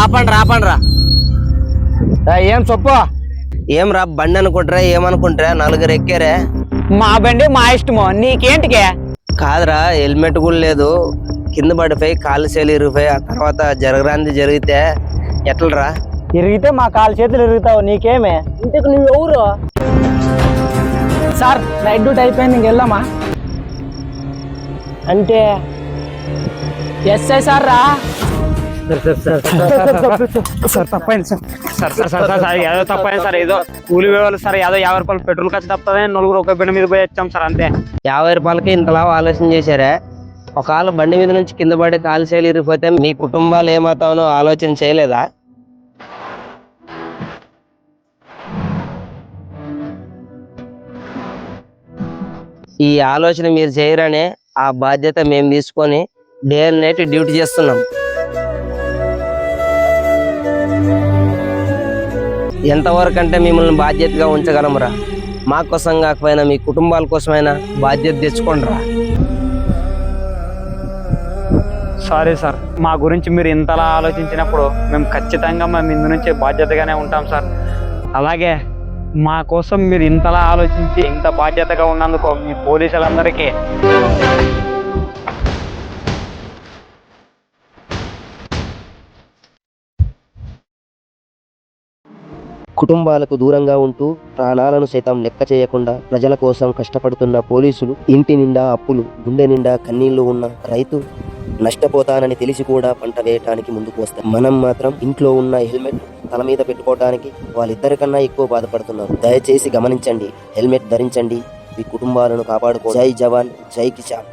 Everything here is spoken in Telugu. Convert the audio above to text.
ఆపండి రా. ఏం చెప్పు. ఏం రా బండి అనుకుంటారా ఏమనుకుంటారా? నలుగురు ఎక్కారే. మా బండి మా ఇష్టము, నీకేంటికే? కాదురా, హెల్మెట్ కూడా లేదు, కింద పడిపోయి కాళ్ళు చేలు ఇరిగిపోయి ఆ తర్వాత జరగరాంది జరిగితే ఎట్లరా? ఇరిగితే మా కాలు చేతులు ఇరుగుతావు, నీకేమే? ఇంతకు నువ్వు ఎవరు? సార్ నైట్ డ్యూటీ అయిపోయింది, ఇంకెళ్ళామా? అంటే ఎస్ఐ సార్ రా. సార్ తప్పైంది సార్. ఏదో తప్పైంది సార్. ఏదో కూలి వేయాలి సార్. ఏదో 50 రూపాయలు పెట్రోల్ ఖర్చు తప్పదే. నలుగురు ఒక బండి మీద పోయి వచ్చాం సార్, అంతే. 50 రూపాయలకి ఇంతలా ఆలోచన చేశారా? ఒకవేళ బండి మీద నుంచి కింద పడి కాలు చేలు ఇరిగిపోతే మీ కుటుంబాలు ఏమవుతావనో ఆలోచన చేయలేదా? ఈ ఆలోచన మీరు చేయరనే ఆ బాధ్యత మేము తీసుకొని డే అండ్ నైట్ డ్యూటీ చేస్తున్నాం. ఎంతవరకు అంటే మిమ్మల్ని బాధ్యతగా ఉంచగలమురా? మా కోసం కాకపోయినా మీ కుటుంబాల కోసమైనా బాధ్యత తెచ్చుకోండిరా. సారీ సార్, మా గురించి మీరు ఇంతలా ఆలోచించినప్పుడు మేము ఖచ్చితంగా మా ముందు నుంచి బాధ్యతగానే ఉంటాం సార్. అలాగే మా కోసం మీరు ఇంతలా ఆలోచించి ఇంత బాధ్యతగా ఉన్నందుకు మీ పోలీసులందరికీ కుటుంబాలకు దూరంగా ఉంటూ ప్రాణాలను సైతం లెక్క చేయకుండా ప్రజల కోసం కష్టపడుతున్న పోలీసులు, ఇంటి నిండా అప్పులు, గుండె నిండా కన్నీళ్లు ఉన్న రైతు నష్టపోతానని తెలిసి కూడా పంట వేయటానికి ముందుకు వస్తారు. మనం మాత్రం ఇంట్లో ఉన్న హెల్మెట్ తల మీద పెట్టుకోవడానికి వాళ్ళిద్దరికన్నా ఎక్కువ బాధపడుతున్నారు. దయచేసి గమనించండి, హెల్మెట్ ధరించండి, మీ కుటుంబాలను కాపాడుకో. జై జవాన్, జై కిసాన్.